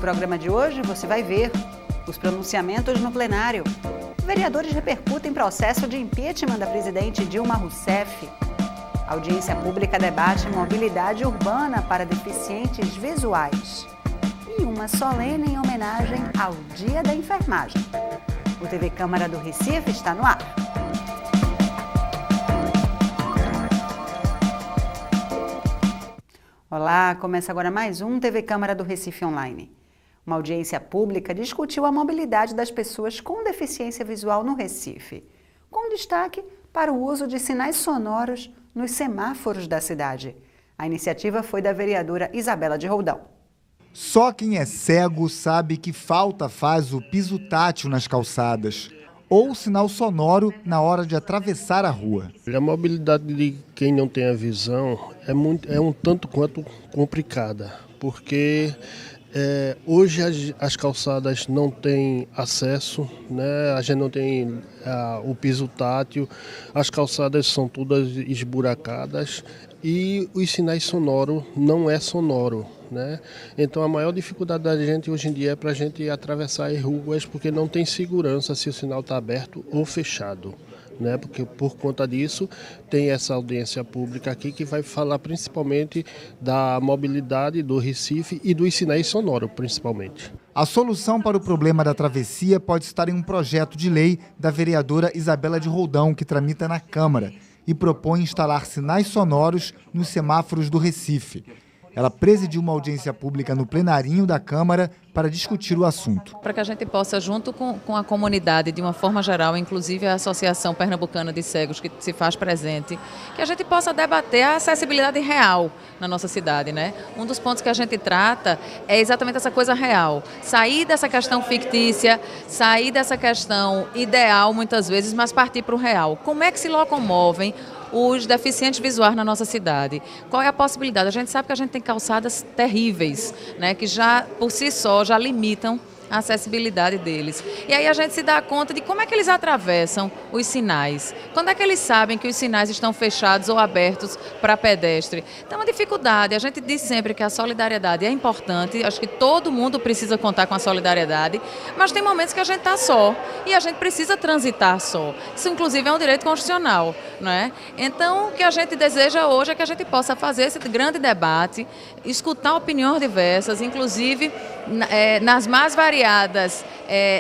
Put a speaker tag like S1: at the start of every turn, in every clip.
S1: programa de hoje você vai ver os pronunciamentos no plenário. Vereadores repercutem processo de impeachment da presidente Dilma Rousseff. A audiência pública debate mobilidade urbana para deficientes visuais. E uma solene em homenagem ao Dia da Enfermagem. O TV Câmara do Recife está no ar. Olá, começa agora mais um TV Câmara do Recife Online. Uma audiência pública discutiu a mobilidade das pessoas com deficiência visual no Recife, com destaque para o uso de sinais sonoros nos semáforos da cidade. A iniciativa foi da vereadora Isabela de Roldão.
S2: Só quem é cego sabe que falta faz o piso tátil nas calçadas ou o sinal sonoro na hora de atravessar a rua.
S3: A mobilidade de quem não tem a visão é um tanto quanto complicada, porque hoje as calçadas não têm acesso, né? A gente não tem o piso tátil, as calçadas são todas esburacadas e os sinais sonoros não é sonoro, né? Então a maior dificuldade da gente hoje em dia é para a gente atravessar as ruas porque não tem segurança se o sinal está aberto ou fechado, né? Porque por conta disso tem essa audiência pública aqui que vai falar principalmente da mobilidade do Recife e dos sinais sonoros principalmente.
S2: A solução para o problema da travessia pode estar em um projeto de lei da vereadora Isabela de Roldão que tramita na Câmara e propõe instalar sinais sonoros nos semáforos do Recife. Ela presidiu uma audiência pública no plenarinho da Câmara para discutir o assunto.
S4: Para que a gente possa, junto com a comunidade, de uma forma geral, inclusive a Associação Pernambucana de Cegos, que se faz presente, que a gente possa debater a acessibilidade real na nossa cidade, né? Um dos pontos que a gente trata é exatamente essa coisa real. Sair dessa questão fictícia, sair dessa questão ideal, muitas vezes, mas partir para o real. Como é que se locomovem os deficientes visuais na nossa cidade? Qual é a possibilidade? A gente sabe que a gente tem calçadas terríveis, né, que já, por si só, já limitam a acessibilidade deles. E aí a gente se dá conta de como é que eles atravessam os sinais. Quando é que eles sabem que os sinais estão fechados ou abertos para pedestre? Então, uma dificuldade. A gente diz sempre que a solidariedade é importante. Acho que todo mundo precisa contar com a solidariedade. Mas tem momentos que a gente está só. E a gente precisa transitar só. Isso, inclusive, é um direito constitucional, não é? Então, o que a gente deseja hoje é que a gente possa fazer esse grande debate, escutar opiniões diversas, inclusive nas mais variadas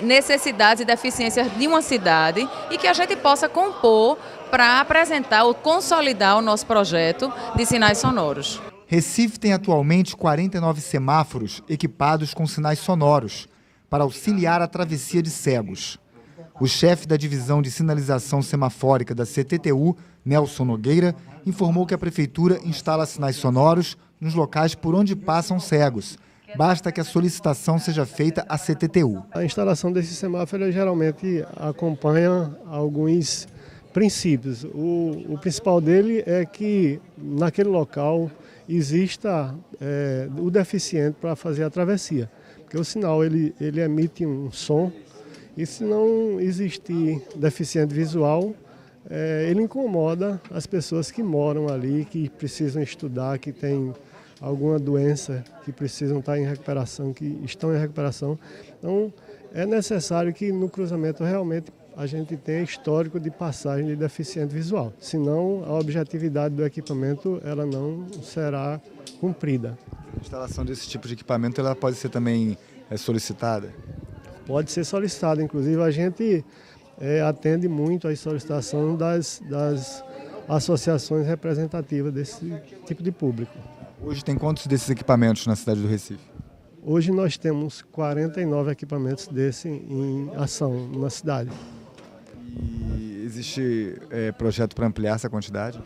S4: necessidades e deficiências de uma cidade e que a gente possa compor para apresentar ou consolidar o nosso projeto de sinais sonoros.
S2: Recife tem atualmente 49 semáforos equipados com sinais sonoros para auxiliar a travessia de cegos. O chefe da divisão de sinalização semafórica da CTTU, Nelson Nogueira, informou que a prefeitura instala sinais sonoros nos locais por onde passam cegos. Basta que a solicitação seja feita à CTTU.
S5: A instalação desse semáforo geralmente acompanha alguns princípios. O principal dele é que naquele local exista o deficiente para fazer a travessia. Porque o sinal ele emite um som e se não existir deficiente visual, ele incomoda as pessoas que moram ali, que precisam estudar, que têm alguma doença, que precisam estar em recuperação, que estão em recuperação. Então, é necessário que no cruzamento realmente a gente tenha histórico de passagem de deficiente visual. Senão, a objetividade do equipamento ela não será cumprida.
S2: A instalação desse tipo de equipamento ela pode ser também solicitada?
S5: Pode ser solicitada. Inclusive, a gente atende muito à solicitação das associações representativas desse tipo de público.
S2: Hoje tem quantos desses equipamentos na cidade do Recife?
S5: Hoje nós temos 49 equipamentos desse em ação na cidade.
S2: E existe projeto para ampliar essa quantidade?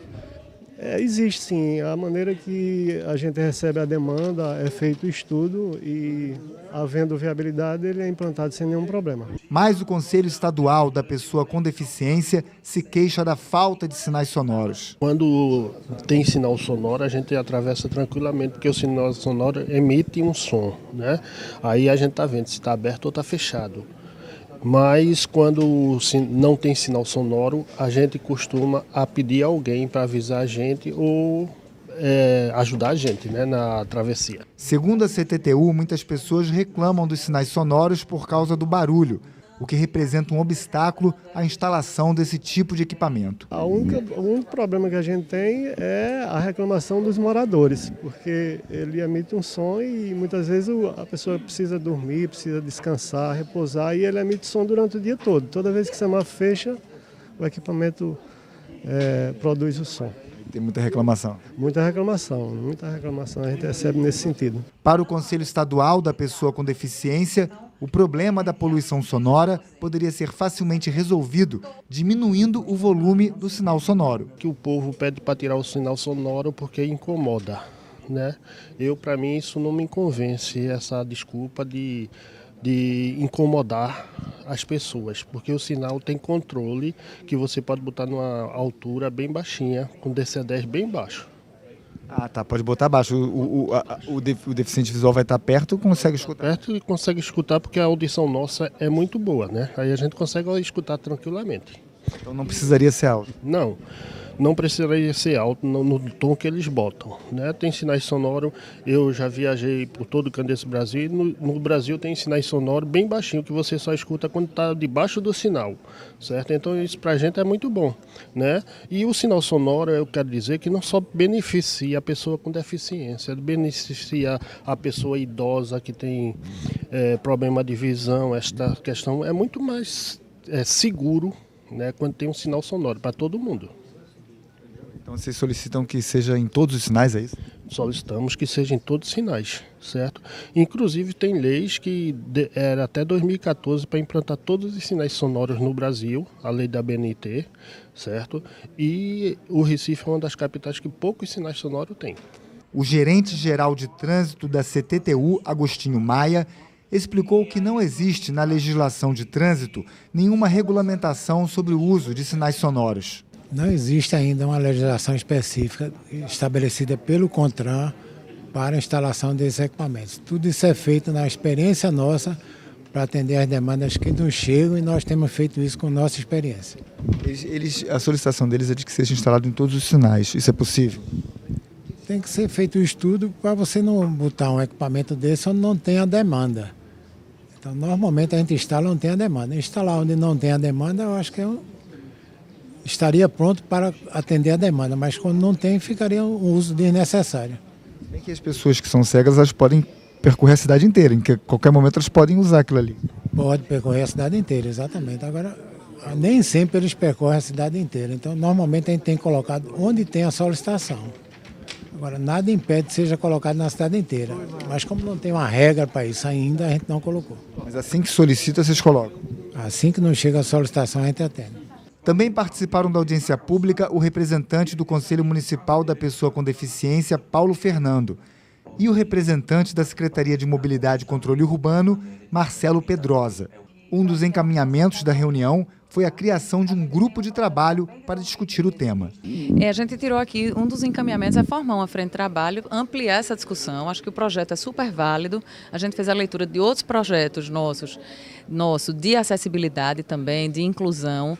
S5: Existe sim. A maneira que a gente recebe a demanda é feito o estudo e, havendo viabilidade, ele é implantado sem nenhum problema.
S2: Mas o Conselho Estadual da Pessoa com Deficiência se queixa da falta de sinais sonoros.
S3: Quando tem sinal sonoro, a gente atravessa tranquilamente, porque o sinal sonoro emite um som, né? Aí a gente está vendo se está aberto ou está fechado. Mas quando não tem sinal sonoro, a gente costuma pedir alguém para avisar a gente ou ajudar a gente, né, na travessia.
S2: Segundo a CTTU, muitas pessoas reclamam dos sinais sonoros por causa do barulho, o que representa um obstáculo à instalação desse tipo de equipamento.
S5: O único problema que a gente tem é a reclamação dos moradores, porque ele emite um som e muitas vezes a pessoa precisa dormir, precisa descansar, repousar, e ele emite som durante o dia todo. Toda vez que o semáforo fecha, o equipamento produz o som.
S2: Tem muita reclamação.
S5: Muita reclamação a gente recebe nesse sentido.
S2: Para o Conselho Estadual da Pessoa com Deficiência, o problema da poluição sonora poderia ser facilmente resolvido diminuindo o volume do sinal sonoro.
S3: Que o povo pede para tirar o sinal sonoro porque incomoda, né? Para mim, isso não me convence, essa desculpa de incomodar as pessoas, porque o sinal tem controle que você pode botar numa altura bem baixinha, com DC10 bem baixo.
S2: Ah, tá, pode botar abaixo. O deficiente visual vai estar perto, consegue escutar?
S3: Perto e consegue escutar porque a audição nossa é muito boa, né? Aí a gente consegue escutar tranquilamente.
S2: Então não precisaria ser alto?
S3: Não precisaria ser alto no tom que eles botam, né? Tem sinais sonoros, eu já viajei por todo o canto desse Brasil, e no Brasil tem sinais sonoros bem baixinho, que você só escuta quando está debaixo do sinal, certo? Então isso pra gente é muito bom, né? E o sinal sonoro, eu quero dizer que não só beneficia a pessoa com deficiência, beneficia a pessoa idosa que tem problema de visão, esta questão é muito mais seguro, né, quando tem um sinal sonoro para todo mundo.
S2: Então vocês solicitam que seja em todos os sinais, é isso?
S3: Solicitamos que seja em todos os sinais, certo? Inclusive tem leis que era até 2014 para implantar todos os sinais sonoros no Brasil, a lei da BNT, certo? E o Recife é uma das capitais que poucos sinais sonoros tem.
S2: O gerente-geral de trânsito da CTTU, Agostinho Maia, explicou que não existe na legislação de trânsito nenhuma regulamentação sobre o uso de sinais sonoros.
S6: Não existe ainda uma legislação específica estabelecida pelo CONTRAN para a instalação desses equipamentos. Tudo isso é feito na experiência nossa para atender as demandas que nos chegam e nós temos feito isso com nossa experiência.
S2: A solicitação deles é de que seja instalado em todos os sinais. Isso é possível?
S6: Tem que ser feito um estudo para você não botar um equipamento desse onde não tem a demanda. Então, normalmente a gente instala onde tem a demanda. Instalar onde não tem a demanda, eu acho que estaria pronto para atender a demanda, mas quando não tem, ficaria um uso desnecessário.
S2: Bem que as pessoas que são cegas, elas podem percorrer a cidade inteira, em que a qualquer momento elas podem usar aquilo ali.
S6: Pode percorrer a cidade inteira, exatamente. Agora, nem sempre eles percorrem a cidade inteira, então normalmente a gente tem colocado onde tem a solicitação. Agora, nada impede que seja colocado na cidade inteira, mas como não tem uma regra para isso ainda, a gente não colocou.
S2: Mas assim que solicita, vocês colocam?
S6: Assim que não chega a solicitação, a gente atende.
S2: Também participaram da audiência pública o representante do Conselho Municipal da Pessoa com Deficiência, Paulo Fernando, e o representante da Secretaria de Mobilidade e Controle Urbano, Marcelo Pedrosa. Um dos encaminhamentos da reunião foi a criação de um grupo de trabalho para discutir o tema.
S4: A gente tirou aqui, um dos encaminhamentos é formar uma frente de trabalho, ampliar essa discussão. Acho que o projeto é super válido. A gente fez a leitura de outros projetos nossos de acessibilidade também, de inclusão.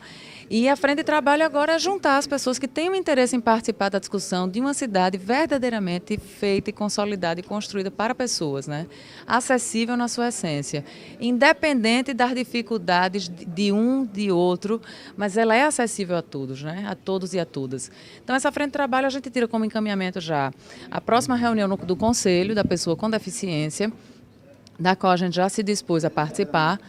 S4: E a frente de trabalho agora é juntar as pessoas que têm o interesse em participar da discussão de uma cidade verdadeiramente feita e consolidada e construída para pessoas, né? Acessível na sua essência, independente das dificuldades de um, de outro, mas ela é acessível a todos, né? A todos e a todas. Então essa frente de trabalho a gente tira como encaminhamento já a próxima reunião do Conselho da Pessoa com Deficiência, da qual a gente já se dispôs a participar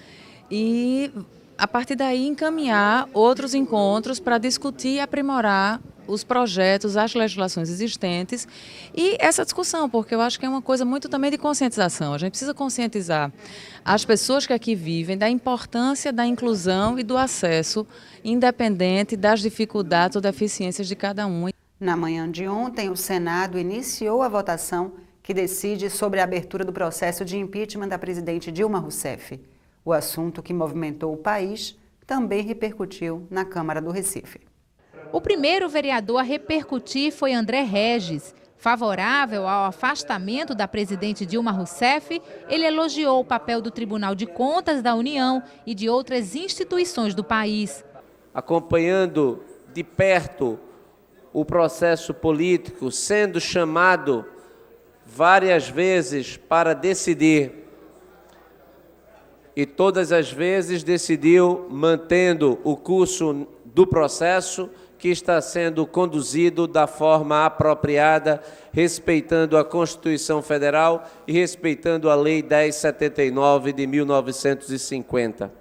S4: e a partir daí encaminhar outros encontros para discutir e aprimorar os projetos, as legislações existentes e essa discussão, porque eu acho que é uma coisa muito também de conscientização. A gente precisa conscientizar as pessoas que aqui vivem da importância da inclusão e do acesso, independente das dificuldades ou deficiências de cada um.
S1: Na manhã de ontem, o Senado iniciou a votação que decide sobre a abertura do processo de impeachment da presidente Dilma Rousseff. O assunto que movimentou o país também repercutiu na Câmara do Recife.
S7: O primeiro vereador a repercutir foi André Regis. Favorável ao afastamento da presidente Dilma Rousseff, ele elogiou o papel do Tribunal de Contas da União e de outras instituições do país.
S8: Acompanhando de perto o processo político, sendo chamado várias vezes para decidir, e todas as vezes decidiu mantendo o curso do processo que está sendo conduzido da forma apropriada, respeitando a Constituição Federal e respeitando a Lei 1079 de 1950.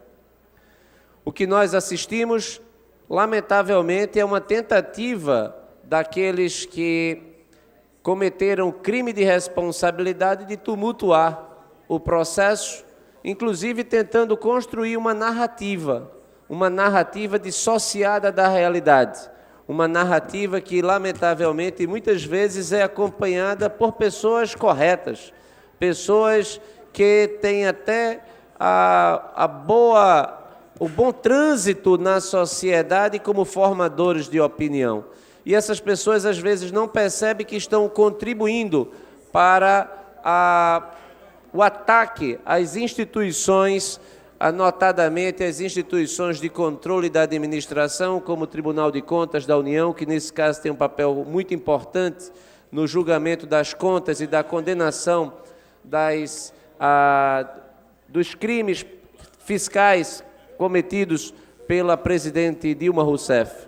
S8: O que nós assistimos, lamentavelmente, é uma tentativa daqueles que cometeram crime de responsabilidade de tumultuar o processo, inclusive tentando construir uma narrativa dissociada da realidade, uma narrativa que, lamentavelmente, muitas vezes é acompanhada por pessoas corretas, pessoas que têm até o bom trânsito na sociedade como formadores de opinião. E essas pessoas, às vezes, não percebem que estão contribuindo para o ataque às instituições, notadamente as instituições de controle da administração, como o Tribunal de Contas da União, que nesse caso tem um papel muito importante no julgamento das contas e da condenação dos crimes fiscais cometidos pela presidente Dilma Rousseff.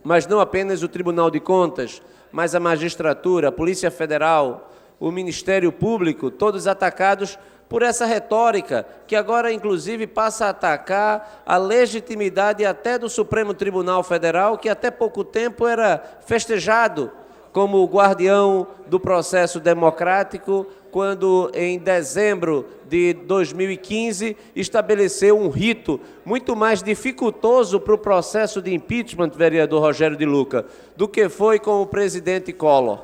S8: Mas não apenas o Tribunal de Contas, mas a magistratura, a Polícia Federal, o Ministério Público, todos atacados por essa retórica, que agora, inclusive, passa a atacar a legitimidade até do Supremo Tribunal Federal, que até pouco tempo era festejado como o guardião do processo democrático, quando, em dezembro de 2015, estabeleceu um rito muito mais dificultoso para o processo de impeachment, vereador Rogério de Luca, do que foi com o presidente Collor.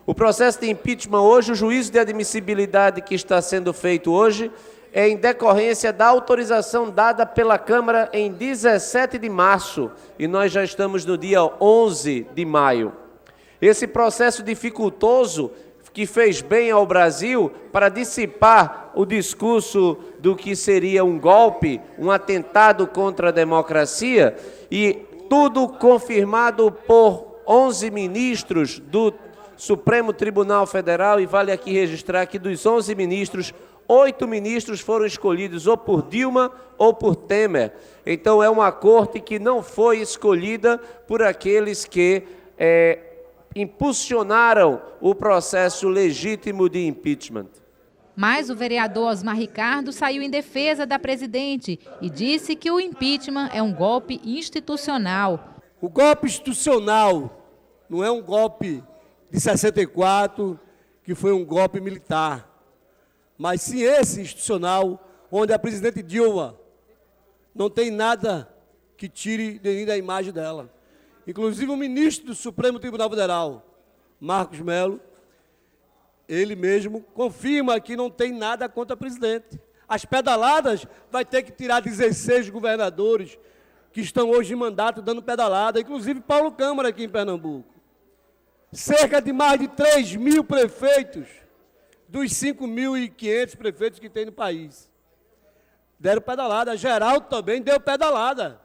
S8: O processo de impeachment hoje, o juízo de admissibilidade que está sendo feito hoje, é em decorrência da autorização dada pela Câmara em 17 de março, e nós já estamos no dia 11 de maio. Esse processo dificultoso que fez bem ao Brasil para dissipar o discurso do que seria um golpe, um atentado contra a democracia, e tudo confirmado por 11 ministros do Supremo Tribunal Federal, e vale aqui registrar que dos 11 ministros, 8 ministros foram escolhidos ou por Dilma ou por Temer. Então é uma corte que não foi escolhida por aqueles que impulsionaram o processo legítimo de impeachment.
S7: Mas o vereador Osmar Ricardo saiu em defesa da presidente e disse que o impeachment é um golpe institucional.
S9: O golpe institucional não é um golpe de 64, que foi um golpe militar, mas sim esse institucional, onde a presidente Dilma não tem nada que tire da imagem dela. Inclusive o ministro do Supremo Tribunal Federal, Marcos Melo, ele mesmo confirma que não tem nada contra a presidente. As pedaladas vai ter que tirar 16 governadores que estão hoje em mandato dando pedalada, inclusive Paulo Câmara aqui em Pernambuco. Cerca de mais de 3 mil prefeitos, dos 5.500 prefeitos que tem no país, deram pedalada. Geraldo também deu pedalada.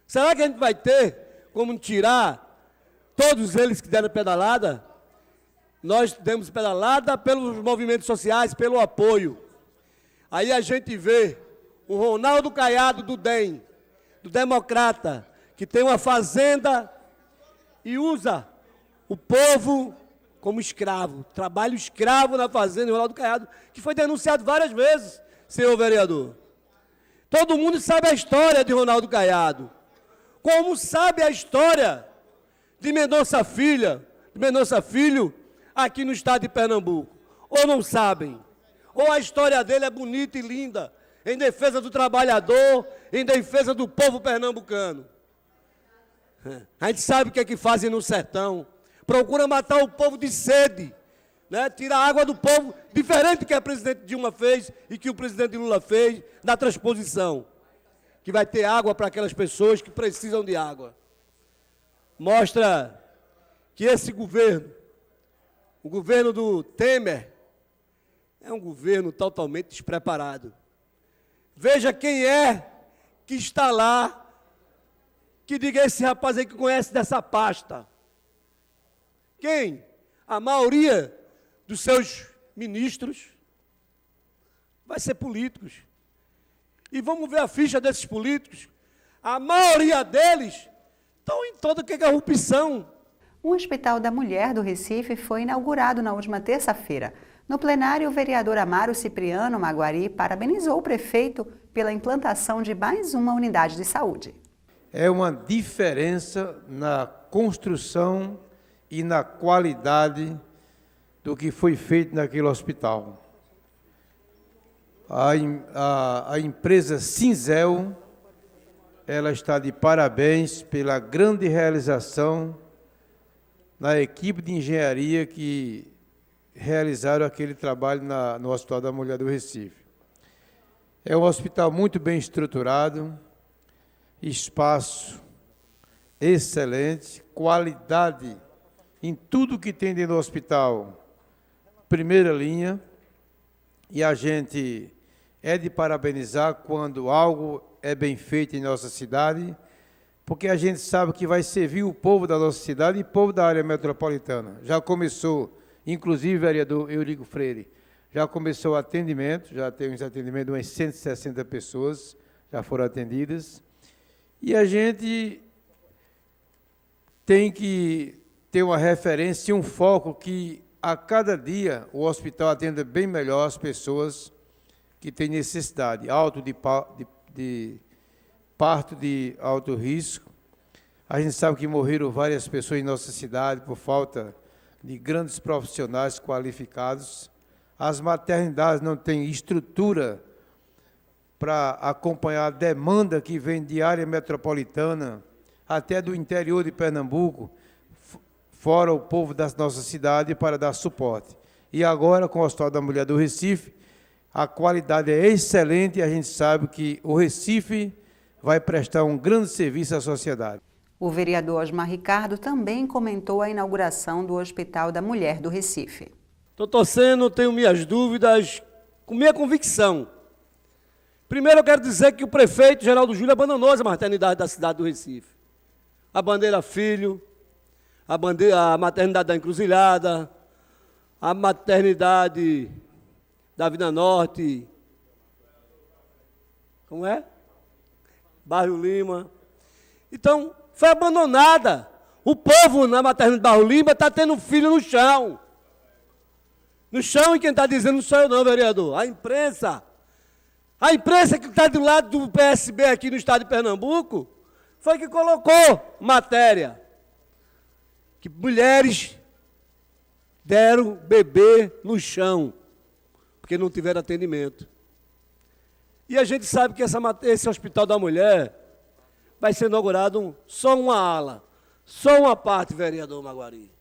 S9: Será que a gente vai ter como tirar todos eles que deram pedalada? Nós demos pedalada pelos movimentos sociais, pelo apoio. Aí a gente vê o Ronaldo Caiado do DEM, do Democrata, que tem uma fazenda e usa o povo como escravo, trabalho escravo na fazenda de Ronaldo Caiado, que foi denunciado várias vezes, senhor vereador. Todo mundo sabe a história de Ronaldo Caiado, como sabe a história de Mendonça Filho, aqui no estado de Pernambuco. Ou não sabem, ou a história dele é bonita e linda, em defesa do trabalhador, em defesa do povo pernambucano. A gente sabe o que é que fazem no sertão. Procura matar o povo de sede, né? Tirar a água do povo, diferente do que a presidente Dilma fez e que o presidente Lula fez na transposição, que vai ter água para aquelas pessoas que precisam de água. Mostra que esse governo, o governo do Temer, é um governo totalmente despreparado. Veja quem é que está lá que diga esse rapaz aí que conhece dessa pasta. Quem? A maioria dos seus ministros vai ser políticos. E vamos ver a ficha desses políticos. A maioria deles estão em toda que é corrupção.
S1: O Hospital da Mulher do Recife foi inaugurado na última terça-feira. No plenário, o vereador Amaro Cipriano Maguari parabenizou o prefeito pela implantação de mais uma unidade de saúde.
S10: É uma diferença na construção e na qualidade do que foi feito naquele hospital. A empresa Cinzel, ela está de parabéns pela grande realização na equipe de engenharia que realizaram aquele trabalho no Hospital da Mulher do Recife. É um hospital muito bem estruturado, espaço excelente, qualidade em tudo que tem dentro do hospital, primeira linha, e a gente é de parabenizar quando algo é bem feito em nossa cidade, porque a gente sabe que vai servir o povo da nossa cidade e o povo da área metropolitana. Já começou, inclusive, vereador Eurico Freire, já começou o atendimento, já temos atendimento de umas 160 pessoas, já foram atendidas, e a gente tem que ter uma referência e um foco que, a cada dia, o hospital atenda bem melhor as pessoas que têm necessidade, parto de alto risco. A gente sabe que morreram várias pessoas em nossa cidade por falta de grandes profissionais qualificados. As maternidades não têm estrutura para acompanhar a demanda que vem de área metropolitana, até do interior de Pernambuco, fora o povo da nossa cidade, para dar suporte. E agora, com o Hospital da Mulher do Recife, a qualidade é excelente e a gente sabe que o Recife vai prestar um grande serviço à sociedade.
S1: O vereador Osmar Ricardo também comentou a inauguração do Hospital da Mulher do Recife.
S9: Estou torcendo, tenho minhas dúvidas, com minha convicção. Primeiro eu quero dizer que o prefeito Geraldo Júlio abandonou as maternidades da cidade do Recife. A Bandeira Filho, a maternidade da Encruzilhada, a maternidade da Vida Norte, como é? Bairro Lima. Então, foi abandonada. O povo na maternidade do Bairro Lima está tendo filho no chão. No chão, e quem está dizendo não sou eu não, vereador. A imprensa. A imprensa que está do lado do PSB aqui no estado de Pernambuco foi que colocou matéria que mulheres deram bebê no chão, porque não tiveram atendimento. E a gente sabe que esse Hospital da Mulher vai ser inaugurado só uma ala, só uma parte, vereador Maguari.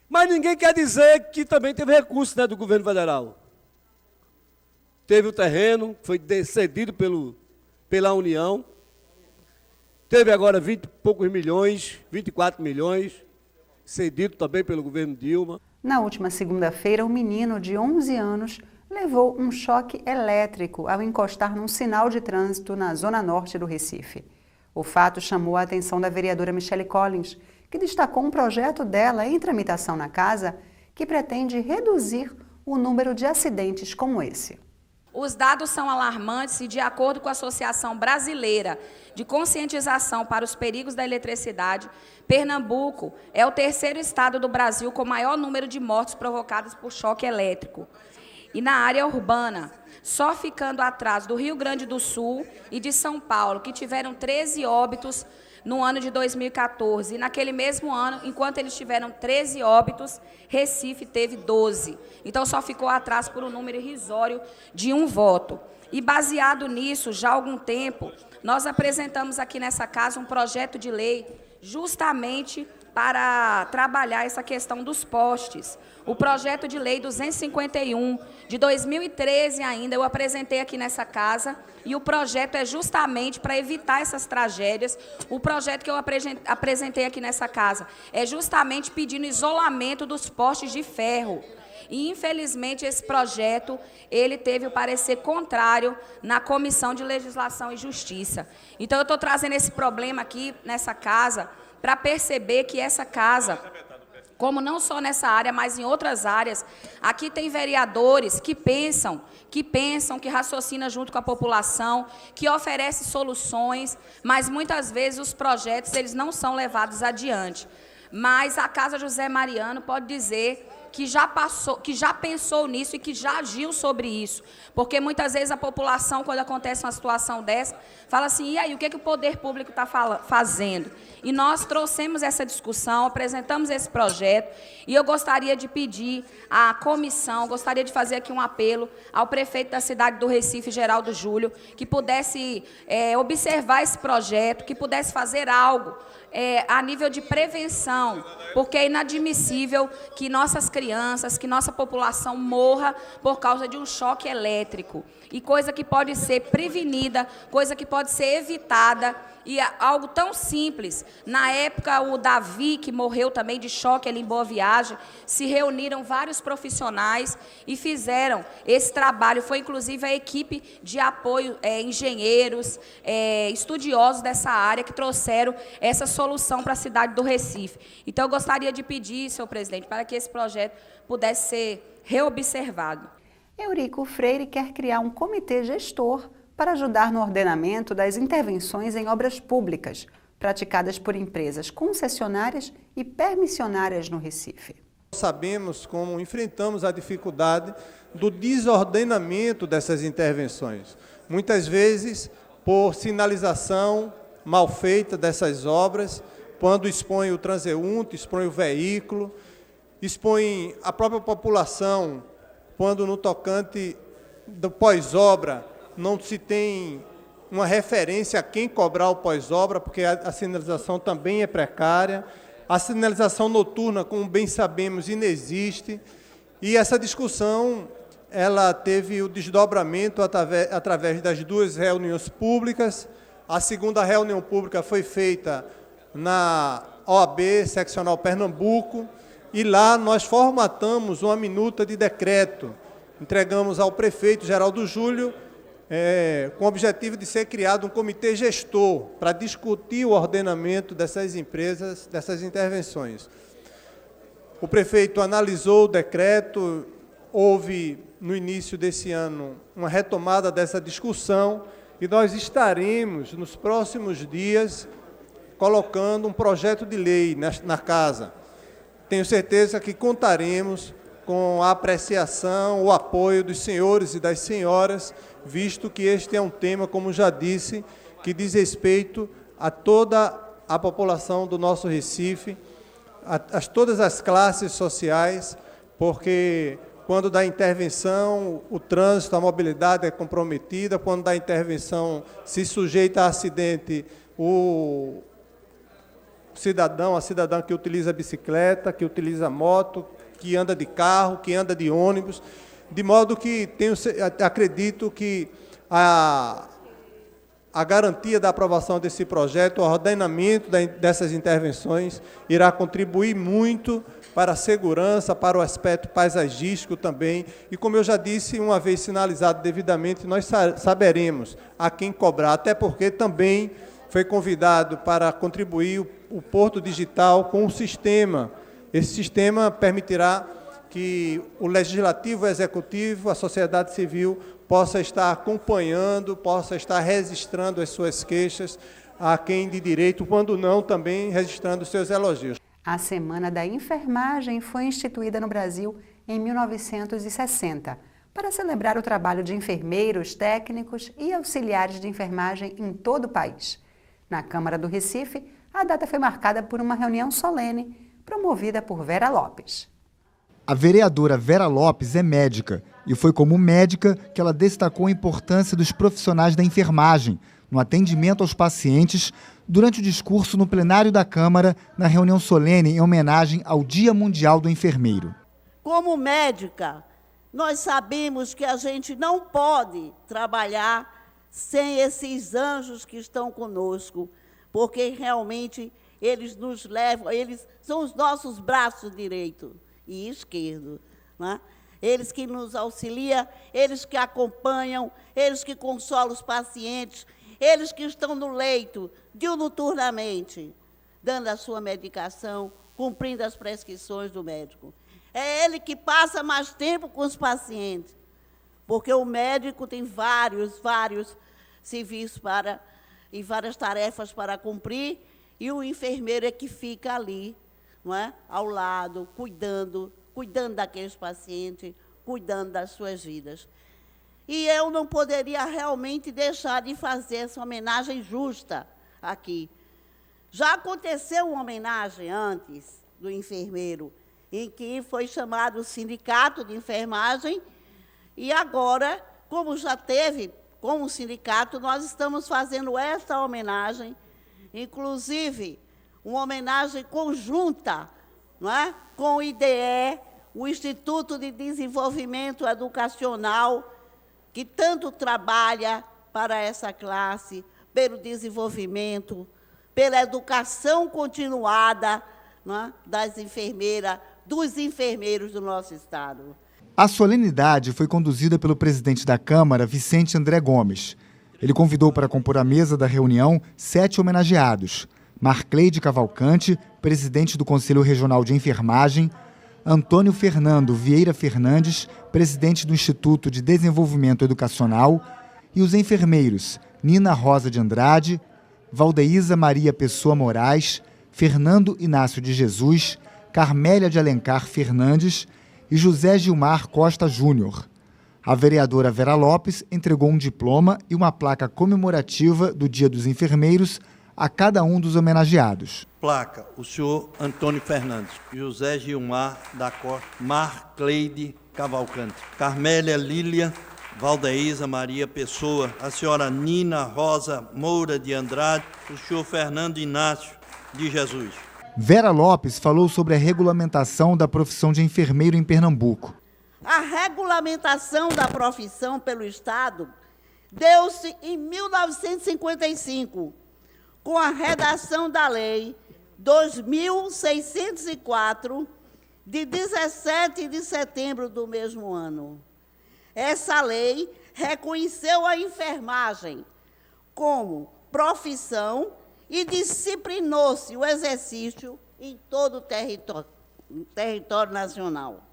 S9: Mas ninguém quer dizer que também teve recurso, né, do governo federal. Teve o terreno, foi cedido pela União. Teve agora 20 e poucos milhões, 24 milhões, cedido também pelo governo Dilma.
S1: Na última segunda-feira, um menino de 11 anos levou um choque elétrico ao encostar num sinal de trânsito na zona norte do Recife. O fato chamou a atenção da vereadora Michele Collins, que destacou um projeto dela em tramitação na casa que pretende reduzir o número de acidentes como esse.
S11: Os dados são alarmantes e, de acordo com a Associação Brasileira de Conscientização para os Perigos da Eletricidade, Pernambuco é o terceiro estado do Brasil com maior número de mortes provocadas por choque elétrico. E na área urbana, só ficando atrás do Rio Grande do Sul e de São Paulo, que tiveram 13 óbitos no ano de 2014. E naquele mesmo ano, enquanto eles tiveram 13 óbitos, Recife teve 12. Então, só ficou atrás por um número irrisório de 1 voto. E, baseado nisso, já há algum tempo, nós apresentamos aqui nessa casa um projeto de lei justamente para trabalhar essa questão dos postes. O projeto de lei 251, de 2013 ainda, eu apresentei aqui nessa casa, e o projeto é justamente para evitar essas tragédias. O projeto que eu apresentei aqui nessa casa é justamente pedindo isolamento dos postes de ferro. E, infelizmente, esse projeto ele teve o parecer contrário na Comissão de Legislação e Justiça. Então, eu estou trazendo esse problema aqui nessa casa para perceber que essa casa, como não só nessa área, mas em outras áreas, aqui tem vereadores que pensam, que raciocinam junto com a população, que oferecem soluções, mas muitas vezes os projetos eles não são levados adiante. Mas a Casa José Mariano pode dizer que já pensou nisso e que já agiu sobre isso. Porque muitas vezes a população, quando acontece uma situação dessa, fala assim, e aí, o que o poder público está fazendo? E nós trouxemos essa discussão, apresentamos esse projeto, e eu gostaria de pedir à comissão, gostaria de fazer aqui um apelo ao prefeito da cidade do Recife, Geraldo Júlio, que pudesse observar esse projeto, que pudesse fazer algo a nível de prevenção, porque é inadmissível que nossas crianças, que nossa população morra por causa de um choque elétrico. E coisa que pode ser prevenida, coisa que pode ser evitada, e algo tão simples. Na época, o Davi, que morreu também de choque ali em Boa Viagem, se reuniram vários profissionais e fizeram esse trabalho. Foi, inclusive, a equipe de apoio, engenheiros, estudiosos dessa área, que trouxeram essa solução para a cidade do Recife. Então, eu gostaria de pedir, senhor presidente, para que esse projeto pudesse ser reobservado.
S1: Eurico Freire quer criar um comitê gestor para ajudar no ordenamento das intervenções em obras públicas, praticadas por empresas concessionárias e permissionárias no Recife.
S12: Sabemos como enfrentamos a dificuldade do desordenamento dessas intervenções. Muitas vezes, por sinalização mal feita dessas obras, quando expõe o transeunte, expõe o veículo, expõe a própria população, quando no tocante do pós-obra não se tem uma referência a quem cobrar o pós-obra, porque a sinalização também é precária. A sinalização noturna, como bem sabemos, inexiste. E essa discussão ela teve o desdobramento através das 2 reuniões públicas. A segunda reunião pública foi feita na OAB Seccional Pernambuco, e lá nós formatamos uma minuta de decreto. Entregamos ao prefeito Geraldo Júlio, com o objetivo de ser criado um comitê gestor para discutir o ordenamento dessas empresas, dessas intervenções. O prefeito analisou o decreto, houve, no início desse ano, uma retomada dessa discussão, e nós estaremos, nos próximos dias, colocando um projeto de lei na casa. Tenho certeza que contaremos com a apreciação, o apoio dos senhores e das senhoras, visto que este é um tema, como já disse, que diz respeito a toda a população do nosso Recife, a todas as classes sociais, porque quando dá intervenção, o trânsito, a mobilidade é comprometida, quando dá intervenção, se sujeita a acidente o cidadão, a cidadã que utiliza bicicleta, que utiliza moto, que anda de carro, que anda de ônibus, de modo que acredito que a garantia da aprovação desse projeto, o ordenamento dessas intervenções, irá contribuir muito para a segurança, para o aspecto paisagístico também, e como eu já disse, uma vez sinalizado devidamente, nós saberemos a quem cobrar, até porque também foi convidado para contribuir o Porto Digital com o sistema. Esse sistema permitirá que o Legislativo, o Executivo, a sociedade civil possa estar acompanhando, possa estar registrando as suas queixas a quem de direito, quando não, também registrando os seus elogios.
S1: A Semana da Enfermagem foi instituída no Brasil em 1960, para celebrar o trabalho de enfermeiros, técnicos e auxiliares de enfermagem em todo o país. Na Câmara do Recife, a data foi marcada por uma reunião solene, promovida por Vera Lopes.
S2: A vereadora Vera Lopes é médica e foi como médica que ela destacou a importância dos profissionais da enfermagem no atendimento aos pacientes durante o discurso no plenário da Câmara na reunião solene em homenagem ao Dia Mundial do Enfermeiro.
S13: Como médica, nós sabemos que a gente não pode trabalhar sem esses anjos que estão conosco, porque realmente eles nos levam, eles são os nossos braços direito e esquerdo. né? Eles que nos auxiliam, eles que acompanham, eles que consolam os pacientes, eles que estão no leito, diuturnamente, dando a sua medicação, cumprindo as prescrições do médico. É ele que passa mais tempo com os pacientes, porque o médico tem vários serviços e várias tarefas para cumprir, e o enfermeiro é que fica ali, não é? Ao lado, cuidando daqueles pacientes, cuidando das suas vidas. E eu não poderia realmente deixar de fazer essa homenagem justa aqui. Já aconteceu uma homenagem antes do enfermeiro, em que foi chamado o sindicato de enfermagem, e agora, como já teve com o sindicato, nós estamos fazendo esta homenagem, inclusive uma homenagem conjunta, não é? Com o IDE, o Instituto de Desenvolvimento Educacional, que tanto trabalha para essa classe, pelo desenvolvimento, pela educação continuada, não é? Das enfermeiras, dos enfermeiros do nosso Estado.
S2: A solenidade foi conduzida pelo presidente da Câmara, Vicente André Gomes. Ele convidou para compor a mesa da reunião 7 homenageados: Marcleide Cavalcante, presidente do Conselho Regional de Enfermagem; Antônio Fernando Vieira Fernandes, presidente do Instituto de Desenvolvimento Educacional; e os enfermeiros Nina Rosa de Andrade, Valdeísa Maria Pessoa Moraes, Fernando Inácio de Jesus, Carmélia de Alencar Fernandes e José Gilmar Costa Júnior. A vereadora Vera Lopes entregou um diploma e uma placa comemorativa do Dia dos Enfermeiros a cada um dos homenageados.
S14: Placa, o senhor Antônio Fernandes, José Gilmar da Costa, Marcleide Cavalcante, Carmélia Lília, Valdeísa Maria Pessoa, a senhora Nina Rosa Moura de Andrade, o senhor Fernando Inácio de Jesus.
S2: Vera Lopes falou sobre a regulamentação da profissão de enfermeiro em Pernambuco.
S13: A regulamentação da profissão pelo Estado deu-se em 1955, com a redação da Lei 2.604, de 17 de setembro do mesmo ano. Essa lei reconheceu a enfermagem como profissão e disciplinou-se o exercício em todo o território nacional.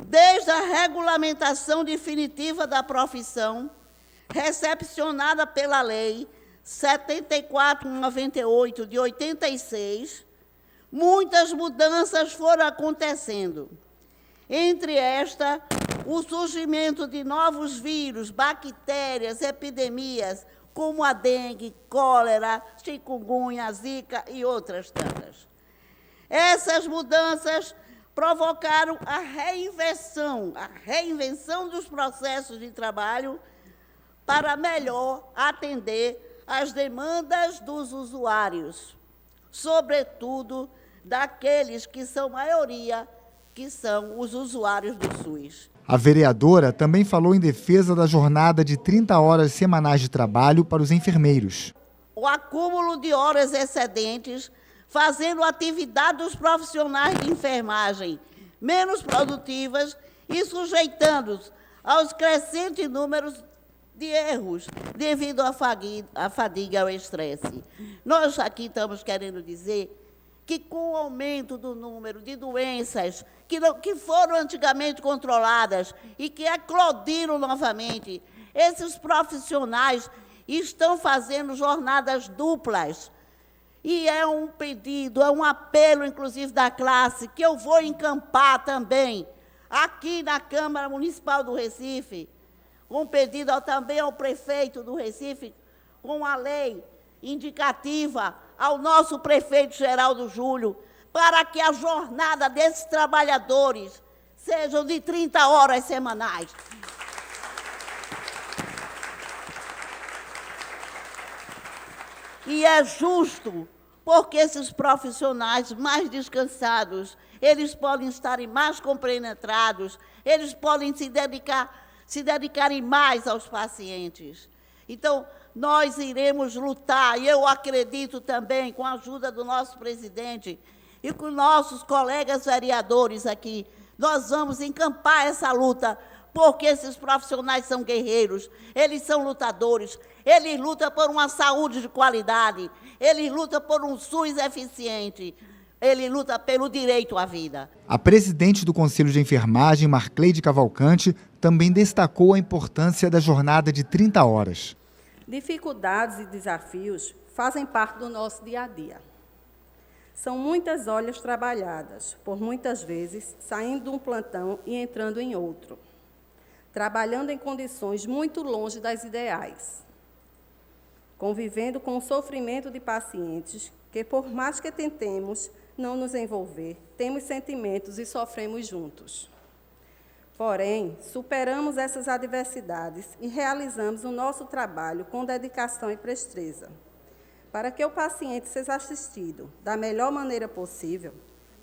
S13: Desde a regulamentação definitiva da profissão, recepcionada pela Lei 7498, de 86, muitas mudanças foram acontecendo. Entre estas, o surgimento de novos vírus, bactérias, epidemias, como a dengue, cólera, chikungunya, zika e outras tantas. Essas mudanças provocaram a reinvenção dos processos de trabalho para melhor atender às demandas dos usuários, sobretudo daqueles que são maioria, que são os usuários do SUS.
S2: A vereadora também falou em defesa da jornada de 30 horas semanais de trabalho para os enfermeiros.
S13: O acúmulo de horas excedentes, fazendo a atividade dos profissionais de enfermagem menos produtivas e sujeitando-os aos crescentes números de erros devido à fadiga e ao estresse. Nós aqui estamos querendo dizer que, com o aumento do número de doenças que foram antigamente controladas e que eclodiram novamente, esses profissionais estão fazendo jornadas duplas. E é um pedido, é um apelo, inclusive, da classe, que eu vou encampar também aqui na Câmara Municipal do Recife, com pedido também ao prefeito do Recife, com a lei indicativa ao nosso prefeito Geraldo Júlio, para que a jornada desses trabalhadores sejam de 30 horas semanais. E é justo, porque esses profissionais mais descansados, eles podem estarem mais compenetrados, eles podem se dedicarem mais aos pacientes. Então, nós iremos lutar, e eu acredito também, com a ajuda do nosso presidente e com nossos colegas vereadores aqui Nós vamos encampar essa luta, porque esses profissionais são guerreiros, eles são lutadores, eles lutam por uma saúde de qualidade, eles lutam por um SUS eficiente, eles lutam pelo direito à vida.
S2: A presidente do Conselho de Enfermagem, Marcleide Cavalcante, também destacou a importância da jornada de 30 horas.
S15: Dificuldades e desafios fazem parte do nosso dia a dia. São muitas horas trabalhadas, por muitas vezes saindo de um plantão e entrando em outro, trabalhando em condições muito longe das ideais, convivendo com o sofrimento de pacientes que, por mais que tentemos não nos envolver, temos sentimentos e sofremos juntos. Porém, superamos essas adversidades e realizamos o nosso trabalho com dedicação e presteza. Para que o paciente seja assistido da melhor maneira possível,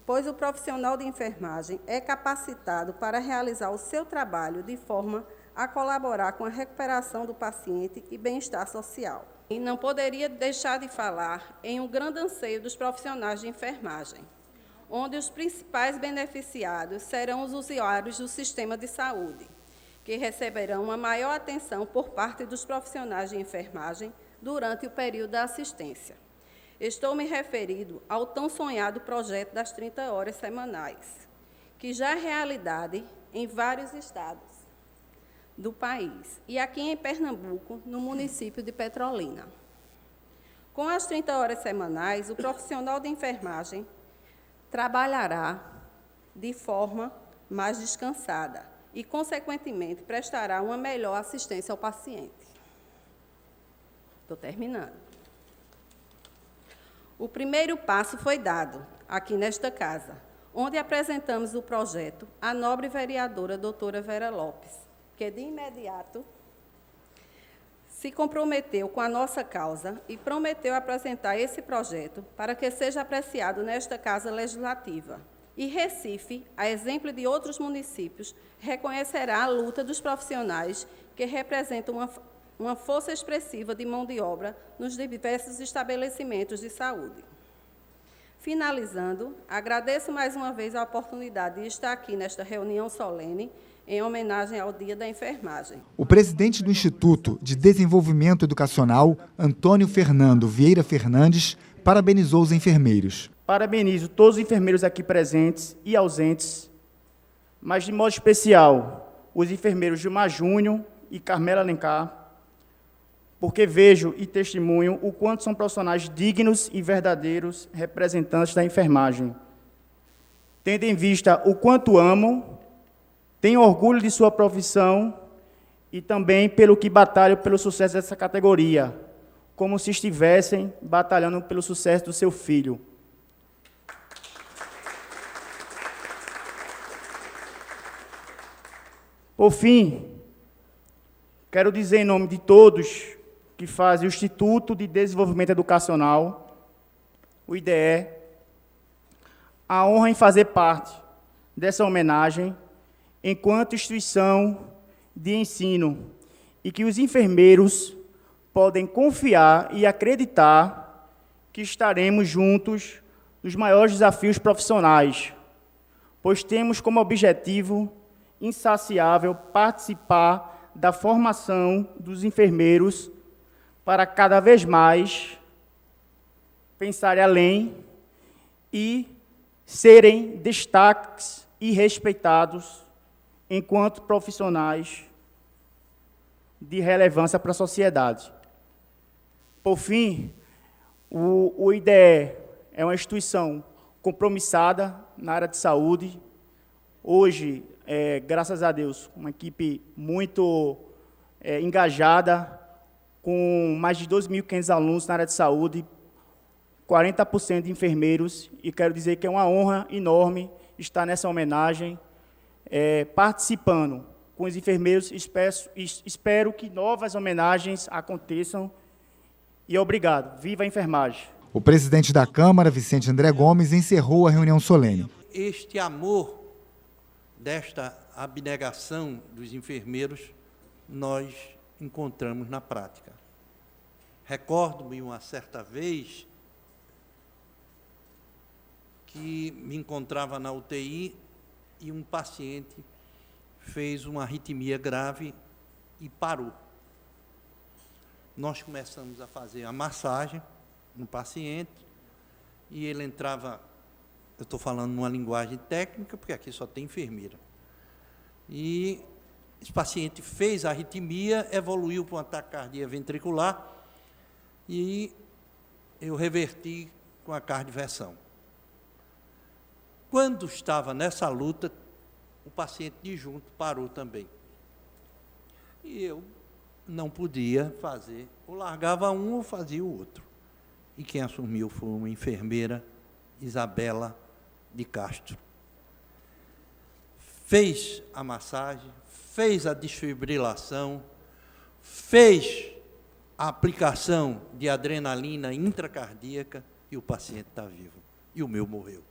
S15: pois o profissional de enfermagem é capacitado para realizar o seu trabalho de forma a colaborar com a recuperação do paciente e bem-estar social. E não poderia deixar de falar em um grande anseio dos profissionais de enfermagem, onde os principais beneficiados serão os usuários do sistema de saúde, que receberão uma maior atenção por parte dos profissionais de enfermagem durante o período da assistência. Estou me referindo ao tão sonhado projeto das 30 horas semanais, que já é realidade em vários estados do país, e aqui em Pernambuco, no município de Petrolina. Com as 30 horas semanais, o profissional de enfermagem trabalhará de forma mais descansada e, consequentemente, prestará uma melhor assistência ao paciente. Estou terminando. O primeiro passo foi dado aqui nesta casa, onde apresentamos o projeto à nobre vereadora doutora Vera Lopes, que de imediato se comprometeu com a nossa causa e prometeu apresentar esse projeto para que seja apreciado nesta Casa Legislativa. E Recife, a exemplo de outros municípios, reconhecerá a luta dos profissionais que representam uma força expressiva de mão de obra nos diversos estabelecimentos de saúde. Finalizando, agradeço mais uma vez a oportunidade de estar aqui nesta reunião solene em homenagem ao Dia da Enfermagem.
S2: O presidente do Instituto de Desenvolvimento Educacional, Antônio Fernando Vieira Fernandes, parabenizou os enfermeiros.
S16: Parabenizo todos os enfermeiros aqui presentes e ausentes, mas de modo especial os enfermeiros Gilmar Júnior e Carmela Alencar, porque vejo e testemunho o quanto são profissionais dignos e verdadeiros representantes da enfermagem. Tendo em vista o quanto amam, tenho orgulho de sua profissão e também pelo que batalham pelo sucesso dessa categoria, como se estivessem batalhando pelo sucesso do seu filho. Por fim, quero dizer em nome de todos que fazem o Instituto de Desenvolvimento Educacional, o IDE, a honra em fazer parte dessa homenagem enquanto instituição de ensino e que os enfermeiros podem confiar e acreditar que estaremos juntos nos maiores desafios profissionais, pois temos como objetivo insaciável participar da formação dos enfermeiros para cada vez mais pensarem além e serem destaques e respeitados enquanto profissionais de relevância para a sociedade. Por fim, o IDE é uma instituição compromissada na área de saúde. Hoje, graças a Deus, uma equipe muito engajada, com mais de 2.500 alunos na área de saúde, 40% de enfermeiros, e quero dizer que é uma honra enorme estar nessa homenagem, participando com os enfermeiros. Espero que novas homenagens aconteçam, e obrigado. Viva a enfermagem!
S2: O presidente da Câmara, Vicente André Gomes, encerrou a reunião solene.
S14: Este amor, desta abnegação dos enfermeiros, nós encontramos na prática. Recordo-me uma certa vez que me encontrava na UTI e um paciente fez uma arritmia grave e parou. Nós começamos a fazer a massagem no paciente e ele entrava, eu estou falando numa linguagem técnica, porque aqui só tem enfermeira. E esse paciente fez a arritmia, evoluiu para uma taquicardia ventricular e eu reverti com a cardioversão. Quando estava nessa luta, o paciente de junto parou também. E eu não podia fazer, ou largava um ou fazia o outro. E quem assumiu foi uma enfermeira, Isabela de Castro. Fez a massagem, fez a desfibrilação, fez a aplicação de adrenalina intracardíaca e o paciente está vivo. E o meu morreu.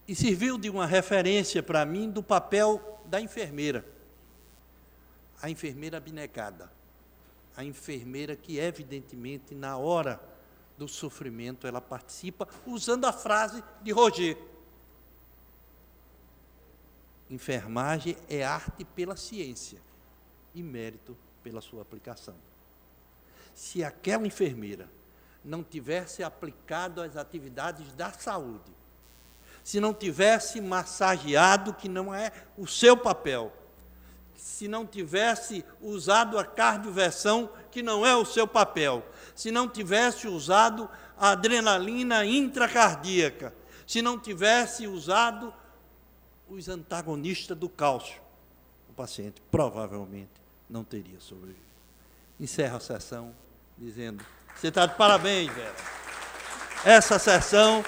S14: E serviu de uma referência para mim do papel da enfermeira. A enfermeira abnegada. A enfermeira que, evidentemente, na hora do sofrimento, ela participa, usando a frase de Roger. Enfermagem é arte pela ciência e mérito pela sua aplicação. Se aquela enfermeira não tivesse aplicado as atividades da saúde, se não tivesse massageado, que não é o seu papel, se não tivesse usado a cardioversão, que não é o seu papel, se não tivesse usado a adrenalina intracardíaca, se não tivesse usado os antagonistas do cálcio, o paciente provavelmente não teria sobrevivido. Encerro a sessão dizendo, você está de parabéns, Vera. Essa sessão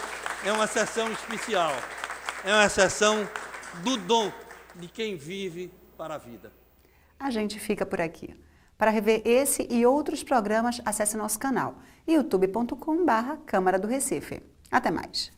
S14: é uma sessão especial, é uma sessão do dom de quem vive para a vida.
S1: A gente fica por aqui. Para rever esse e outros programas, acesse nosso canal youtube.com/Câmara do Recife. Até mais!